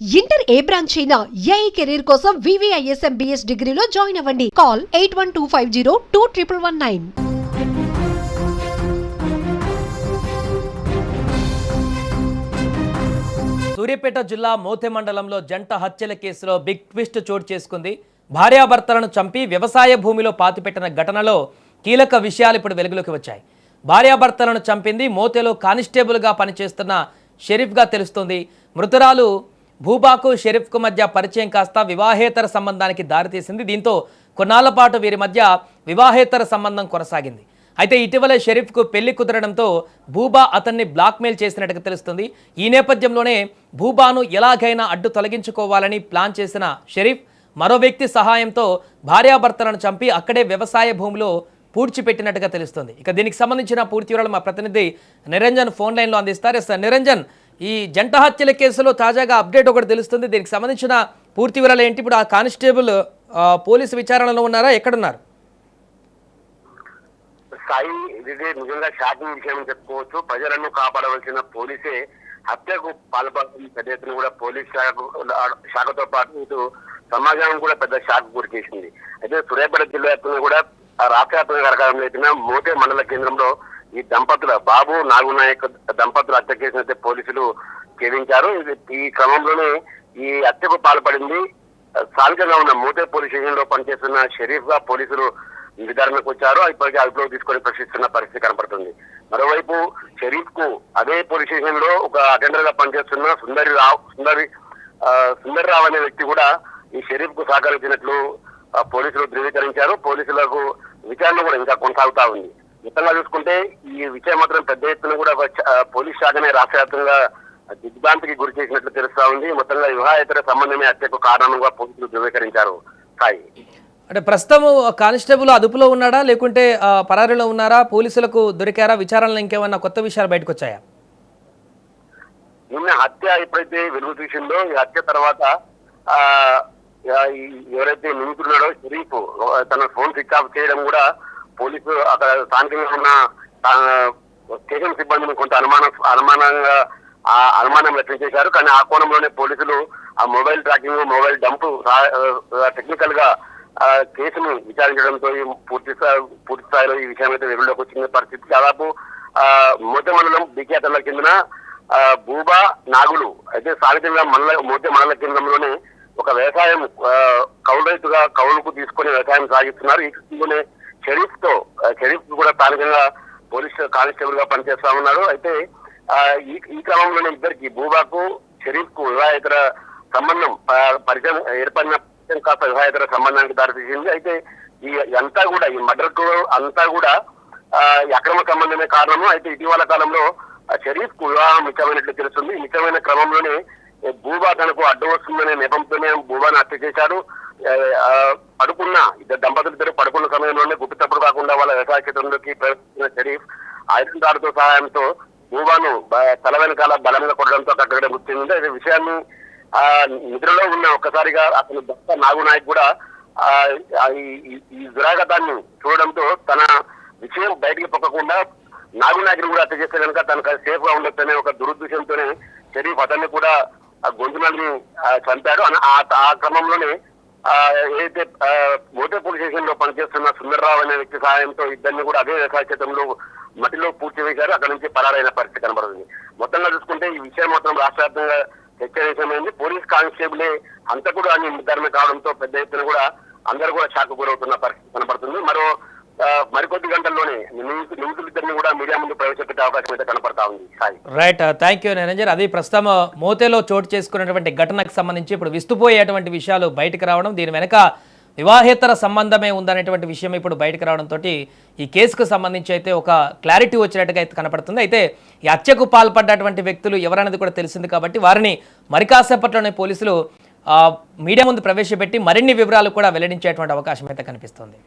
Inter ఏ branch అయినా AI career కోసం VVIS MBS డిగ్రీలో జాయిన్ అవ్వండి. కాల్ 8125021119. సూర్యాపేట జిల్లా మోతె మండలంలో జంట హత్యల కేసులో బిగ్ ట్విస్ట్ చోటు చేసుకుంది. భార్యాభర్తలను చంపి వ్యవసాయ భూమిలో పాతిపెట్టిన ఘటనలో కీలక విషయాలు ఇప్పుడు వెలుగులోకి వచ్చాయి. భార్యాభర్తలను చంపింది మోతెలో కానిస్టేబుల్గా పనిచేస్తున్న షరీఫ్గా తెలుస్తుంది. మృతురాలు భూబాకు షరీఫ్కు మధ్య పరిచయం కాస్త వివాహేతర సంబంధానికి దారితీసింది. దీంతో కొన్నాళ్ల పాటు వీరి మధ్య వివాహేతర సంబంధం కొనసాగింది. అయితే ఇటీవల షరీఫ్కు పెళ్లి కుదరడంతో భూబా అతన్ని బ్లాక్మెయిల్ చేసినట్టుగా తెలుస్తుంది. ఈ నేపథ్యంలోనే భూబాను ఎలాగైనా అడ్డు తొలగించుకోవాలని ప్లాన్ చేసిన షరీఫ్ మరో వ్యక్తి సహాయంతో భార్యాభర్తలను చంపి అక్కడే వ్యవసాయ భూమిలో పూడ్చిపెట్టినట్టుగా తెలుస్తుంది. ఇక దీనికి సంబంధించిన పూర్తి వివరాలు మా ప్రతినిధి నిరంజన్ ఫోన్ లైన్లో అందిస్తారు. సార్ నిరంజన్, ఈ జంట హత్యల కేసులో తాజాగా అప్డేట్ ఒకటి తెలుస్తుంది. దీనికి సంబంధించిన పూర్తి వివరాలు ఏంటి? ఇప్పుడు ఆ కానిస్టేబుల్ పోలీసు విచారణలో ఉన్నారా, ఎక్కడున్నారు? సాయి, ఇది నిజంగా షాకింగ్ విషయం అని చెప్పుకోవచ్చు. ప్రజలను కాపాడవలసిన పోలీసే హత్యకు పాల్పడుతున్న పెద్ద ఎత్తున కూడా పోలీస్ శాఖతో పాటు ఇటు సమాజం కూడా పెద్ద షాక్ గురి చేసింది. అయితే సూర్యాపేట జిల్లా వ్యాప్తంగా కూడా రాష్ట్ర వ్యాప్తంగా కార్యక్రమం అయిన మోతే మండల కేంద్రంలో ఈ దంపతుల బాబు నాగునాయక్ దంపతుల హత్య కేసును అయితే పోలీసులు ఛేదించారు. ఈ క్రమంలోనే ఈ హత్యకు పాల్పడింది స్థానికంగా ఉన్న మోతే పోలీస్ స్టేషన్ లో పనిచేస్తున్న షరీఫ్ గా పోలీసులు విచారణకు వచ్చారు. ఇప్పటికే అదుపులోకి తీసుకొని ప్రశ్నిస్తున్న పరిస్థితి కనపడుతుంది. మరోవైపు షరీఫ్ కు అదే పోలీస్ స్టేషన్ లో ఒక అటెండర్ గా పనిచేస్తున్న సుందర్రావు అనే వ్యక్తి కూడా ఈ షరీఫ్ కు సహకరించినట్లు పోలీసులు ధృవీకరించారు. పోలీసులకు విచారణ కూడా ఇంకా కొనసాగుతా ఉంది. మొత్తంగా చూసుకుంటే ఈ విషయం మాత్రం పెద్ద ఎత్తున కూడా పోలీస్ శాఖనే రాష్ట్ర వ్యాప్తంగా దిగ్భ్రాంతికి గురి చేసినట్లు తెలుస్తా ఉంది. మొత్తంగా వివాహేతర సంబంధమే హత్యకు కారణంగా పోలీసులు ధృవీకరించారు. సాయి, అంటే ప్రస్తుతం కానిస్టేబుల్ అదుపులో ఉన్నాడా, లేకుంటే పరారీలో ఉన్నారా? పోలీసులకు దొరికారా? విచారణలో ఇంకేమన్నా కొత్త విషయాలు బయటకు వచ్చాయా? నిన్న హత్య ఎప్పుడైతే వెలుగు చూసిందో, ఈ హత్య తర్వాత ఎవరైతే నిందితున్నాడో షరీఫ్ తన ఫోన్ స్విచ్ ఆఫ్ చేయడం కూడా పోలీసు అక్కడ స్థానికంగా ఉన్న స్టేషన్ సిబ్బందిని కొంత అనుమానం వ్యక్తం చేశారు. కానీ ఆ కోణంలోనే పోలీసులు ఆ mobile tracking, mobile dump technical గా కేసును విచారించడంతో పూర్తి స్థాయిలో ఈ విషయం అయితే వెలుగులోకి వచ్చిన పరిస్థితి. దాదాపు మోతే మండలం బికేతల కిందన భూబా నాగులు అయితే స్థానికంగా మోతే మండల కేంద్రంలోనే ఒక వ్యవసాయం కౌలు రైతుగా కౌలుకు తీసుకుని వ్యవసాయం సాగిస్తున్నారు. ఈ క్రమంలోనే షరీఫ్ కూడా స్థానికంగా పోలీస్ కానిస్టేబుల్ గా పనిచేస్తా ఉన్నారు. అయితే ఈ క్రమంలోనే ఇద్దరికి భూబాకు షరీఫ్ కు వివాహేతర సంబంధం పరిచయం ఏర్పడిన కాస్త వివాహేతర సంబంధానికి దారితీసింది. అయితే ఈ అంతా కూడా ఈ మర్డర్ కు అంతా కూడా అక్రమ సంబంధమే కారణము. అయితే ఇటీవల కాలంలో షరీఫ్ కు వివాహం మిచ్చమైనట్లు తెలుస్తుంది. మిచ్చమైన క్రమంలోనే భూబా తనకు అడ్డు వస్తుందనే నెపంతోనే భూబాను హత్య చేశాడు. దంపతులిద్దరు పడుకున్న సమయంలోనే గుట్టుతప్పుడు కాకుండా వాళ్ళ వ్యవసాయ క్షేత్రంలోకి ప్రవేశించిన షరీఫ్ ఐరన్ రాడ్తో సహాయంతో భూబాను తల వెనకాల బలంగా కొట్టడంతో అక్కడ మృతి చెందింది. అదే విషయాన్ని నిద్రలో ఉన్న ఒక్కసారిగా అతని భర్త నాగునాయక్ కూడా ఈ దురాగతాన్ని చూడడంతో తన విషయం బయటికి పొక్కకుండా నాగునాయకుని కూడా హత్య చేస్తే కనుక తనకు సేఫ్ గా ఉండొచ్చనే ఒక దురుద్దేశంతోనే షరీఫ్ అతన్ని కూడా గొంతునల్ని చంపాడు. ఆ క్రమంలోనే ఏదైతే మోతే పోలీస్ స్టేషన్ లో పనిచేస్తున్న సుందర్రావు అనే వ్యక్తి సహాయంతో ఇద్దరిని కూడా అదే వ్యవసాయ క్షేత్రంలో మట్టిలో పూడ్చి వేశారు. అక్కడ నుంచి పరారైన పరిస్థితి కనబడుతుంది. మొత్తంగా చూసుకుంటే ఈ విషయం మాత్రం రాష్ట్ర వ్యాప్తంగా హెచ్చరించమైంది. పోలీస్ కానిస్టేబులే హంతకుడు అని నిర్ధారణ కావడంతో పెద్ద ఎత్తున కూడా అందరూ కూడా షాక్ గురవుతున్న పరిస్థితి కనబడుతుంది. మరికొద్ది గంటల్లోనే నిందితులిద్దరిని కూడా మీడియా ముందు ప్రవేశపెట్టే అవకాశం అయితే కనపడతా ఉంది. Right, thank you Niranjan. అది ప్రస్తుతం మోతేలో చోటు చేసుకున్నటువంటి ఘటనకు సంబంధించి ఇప్పుడు విస్తుపోయేటువంటి విషయాలు బయటకు రావడం, దీని వెనక వివాహేతర సంబంధమే ఉందనేటువంటి విషయం ఇప్పుడు బయటకు రావడంతో ఈ కేసుకు సంబంధించి అయితే ఒక క్లారిటీ వచ్చినట్టుగా అయితే కనపడుతుంది. అయితే ఈ హత్యకు పాల్పడ్డటువంటి వ్యక్తులు ఎవరనేది కూడా తెలిసింది కాబట్టి వారిని మరి కాసేపట్లోనే పోలీసులు మీడియా ముందు ప్రవేశపెట్టి మరిన్ని వివరాలు కూడా వెల్లడించేటువంటి అవకాశం అయితే కనిపిస్తుంది.